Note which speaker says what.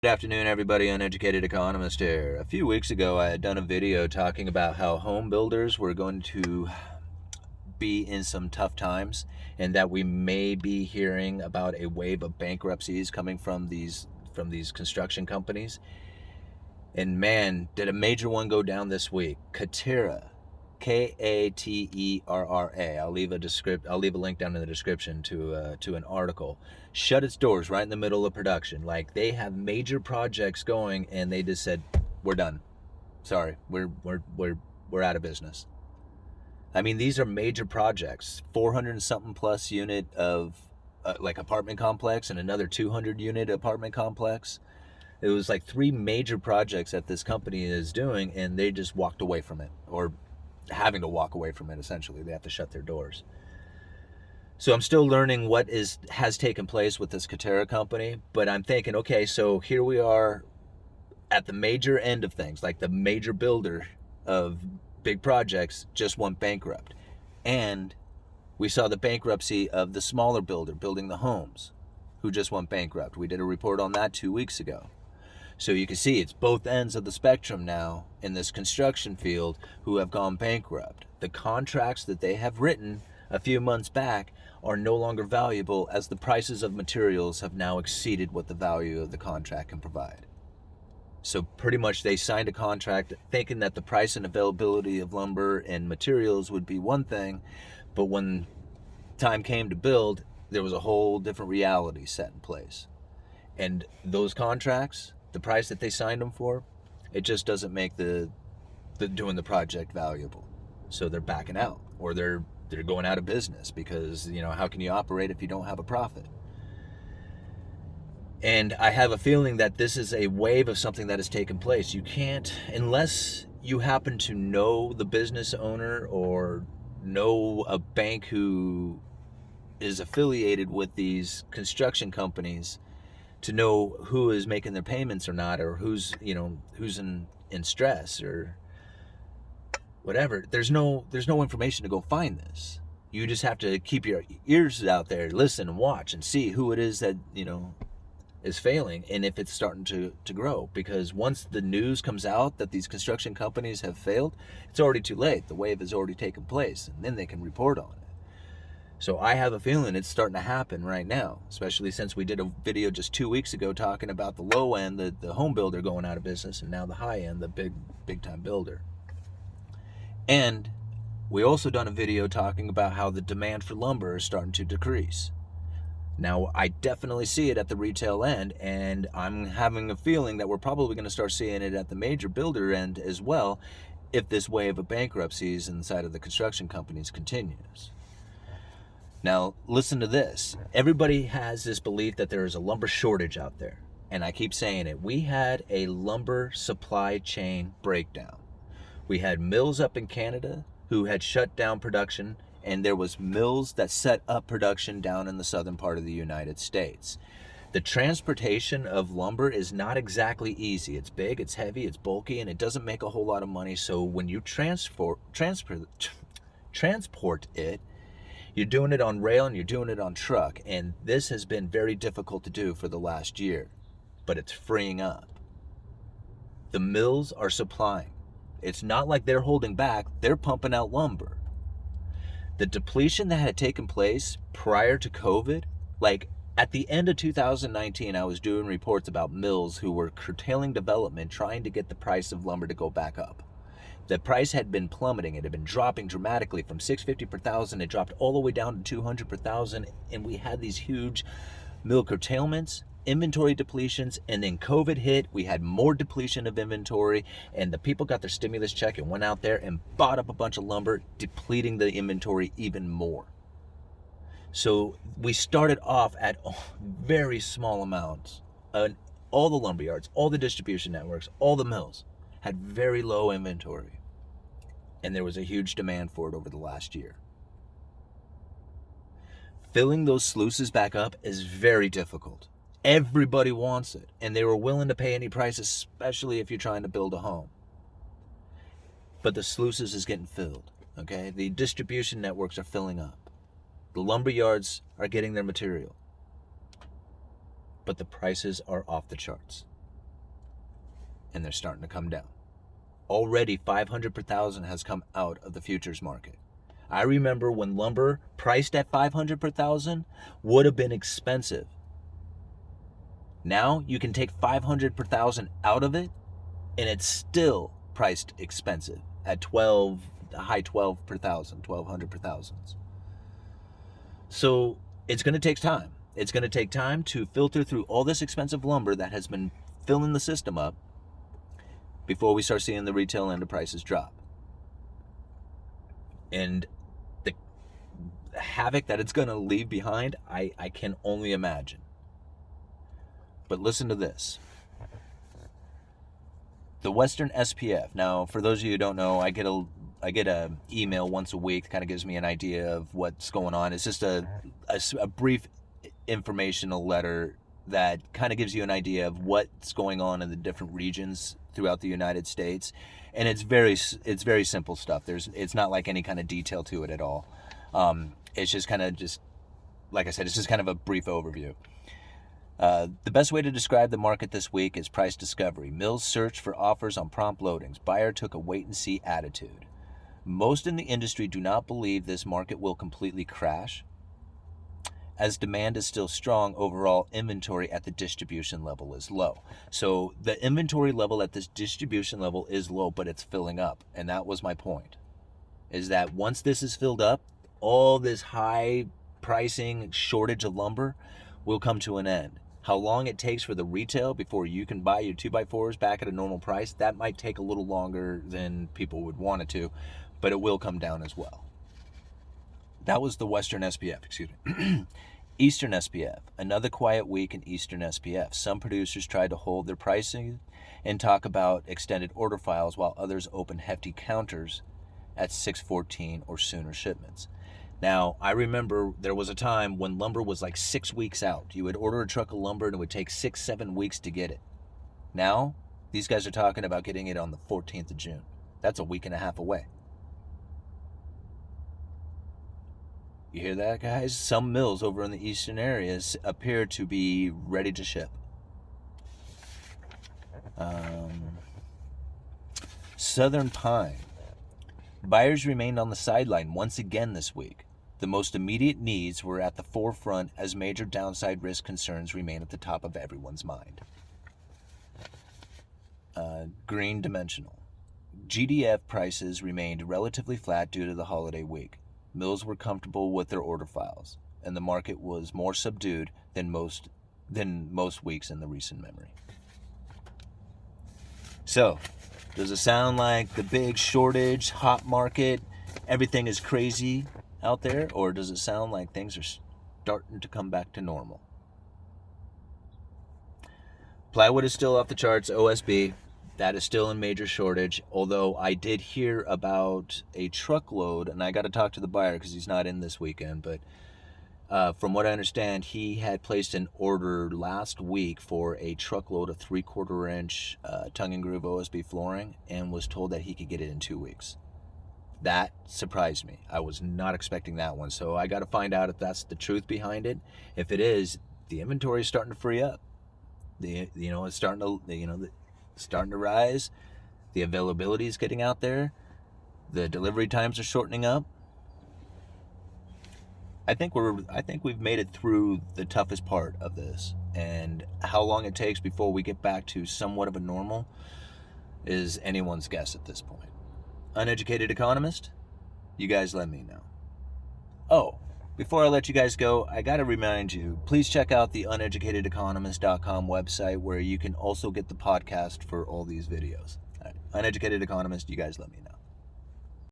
Speaker 1: Good afternoon, everybody. Uneducated Economist here. A few weeks ago, I had done a video talking about how home builders were going to be in some tough times and that we may be hearing about a wave of bankruptcies coming from these construction companies. And man, did a major one go down this week. Katerra, Katerra. I'll leave a link down in the description to an article. Shut its doors right in the middle of production. Like, they have major projects going, and they just said, "We're done. Sorry, we're out of business." I mean, these are major projects. 400 and something plus unit of like apartment complex, and another 200 unit apartment complex. It was like 3 major projects that this company is doing, and they just walked away from it, or having to walk away from it. Essentially, they have to shut their doors. So I'm still learning what has taken place with this Katerra company, but I'm thinking, okay, so here we are at the major end of things, like the major builder of big projects just went bankrupt. And we saw the bankruptcy of the smaller builder building the homes, who just went bankrupt. We did a report on that 2 weeks ago. So you can see it's both ends of the spectrum now in this construction field who have gone bankrupt. The contracts that they have written a few months back are no longer valuable, as the prices of materials have now exceeded what the value of the contract can provide. So pretty much they signed a contract thinking that the price and availability of lumber and materials would be one thing, but when time came to build, there was a whole different reality set in place. And those contracts, the price that they signed them for, it just doesn't make the doing the project valuable. So they're backing out, or they're going out of business, because, how can you operate if you don't have a profit? And I have a feeling that this is a wave of something that has taken place. You can't, unless you happen to know the business owner or know a bank who is affiliated with these construction companies, to know who is making their payments or not, or who's in stress or whatever. There's no information to go find this. You just have to keep your ears out there, listen and watch and see who it is that is failing, and if it's starting to grow. Because once the news comes out that these construction companies have failed, it's already too late. The wave has already taken place, and then they can report on it. So I have a feeling it's starting to happen right now, especially since we did a video just 2 weeks ago talking about the low end, the home builder going out of business, and now the high end, the big time builder. And we also done a video talking about how the demand for lumber is starting to decrease. Now, I definitely see it at the retail end, and I'm having a feeling that we're probably going to start seeing it at the major builder end as well, if this wave of bankruptcies inside of the construction companies continues. Now, listen to this. Everybody has this belief that there is a lumber shortage out there. And I keep saying it. We had a lumber supply chain breakdown. We had mills up in Canada who had shut down production, and there was mills that set up production down in the southern part of the United States. The transportation of lumber is not exactly easy. It's big, it's heavy, it's bulky, and it doesn't make a whole lot of money. So when you transport it, you're doing it on rail and you're doing it on truck. And this has been very difficult to do for the last year, but it's freeing up. The mills are supplying. It's not like they're holding back. They're pumping out lumber. The depletion that had taken place prior to COVID, like at the end of 2019, I was doing reports about mills who were curtailing development, trying to get the price of lumber to go back up. The price had been plummeting. It had been dropping dramatically from $650 per thousand. It dropped all the way down to $200 per thousand. And we had these huge mill curtailments, inventory depletions, and then COVID hit. We had more depletion of inventory, and the people got their stimulus check and went out there and bought up a bunch of lumber, depleting the inventory even more. So we started off at very small amounts. All the lumber yards, all the distribution networks, all the mills had very low inventory. And there was a huge demand for it over the last year. Filling those sluices back up is very difficult. Everybody wants it, and they were willing to pay any price, especially if you're trying to build a home. But the sluices is getting filled, okay? The distribution networks are filling up. The lumber yards are getting their material. But the prices are off the charts. and they're starting to come down. Already 500 per thousand has come out of the futures market. I remember when lumber priced at 500 per thousand would have been expensive. Now you can take 500 per thousand out of it and it's still priced expensive at high 12 per thousand, 1200 per thousands. So it's going to take time. It's going to take time to filter through all this expensive lumber that has been filling the system up before we start seeing the retail end of prices drop. And the havoc that it's going to leave behind, I can only imagine. But listen to this. The Western SPF. Now, for those of you who don't know, I get a email once a week that kind of gives me an idea of what's going on. It's just a brief informational letter that kind of gives you an idea of what's going on in the different regions throughout the United States, and it's very simple stuff. It's not like any kind of detail to it at all. It's just kind of like I said, it's just kind of a brief overview. The best way to describe the market this week is price discovery. Mills searched for offers on prompt loadings. Buyer took a wait-and-see attitude. Most in the industry do not believe this market will completely crash, as demand is still strong. Overall inventory at the distribution level is low. So the inventory level at this distribution level is low, but it's filling up. And that was my point, is that once this is filled up, all this high pricing shortage of lumber will come to an end. How long it takes for the retail before you can buy your 2x4s back at a normal price, that might take a little longer than people would want it to, but it will come down as well. That was the Western SPF, excuse me. Eastern SPF, another quiet week in Eastern SPF. Some producers tried to hold their pricing and talk about extended order files, while others opened hefty counters at 6/14 or sooner shipments. Now, I remember there was a time when lumber was like 6 weeks out. You would order a truck of lumber and it would take 6-7 weeks to get it. Now, these guys are talking about getting it on the 14th of June. That's a week and a half away. You hear that, guys? Some mills over in the eastern areas appear to be ready to ship. Southern pine. Buyers remained on the sideline once again this week. The most immediate needs were at the forefront as major downside risk concerns remain at the top of everyone's mind. Green dimensional. GDF prices remained relatively flat due to the holiday week. Mills were comfortable with their order files, and the market was more subdued than most weeks in the recent memory. So, does it sound like the big shortage, hot market, everything is crazy out there, or does it sound like things are starting to come back to normal? Plywood is still off the charts, OSB. That is still in major shortage, although I did hear about a truckload, and I got to talk to the buyer because he's not in this weekend, but from what I understand, he had placed an order last week for a truckload of 3/4 inch tongue and groove OSB flooring, and was told that he could get it in 2 weeks. That surprised me. I was not expecting that one, so I got to find out if that's the truth behind it. If it is, the inventory is starting to free up. It's starting to rise. The availability is getting out there. The delivery times are shortening up. I think we've made it through the toughest part of this, and how long it takes before we get back to somewhat of a normal is anyone's guess at this point. Uneducated Economist, you guys let me know. Oh, before I let you guys go, I gotta remind you, please check out the uneducatedeconomist.com website, where you can also get the podcast for all these videos. All right. Uneducated Economist, you guys let me know.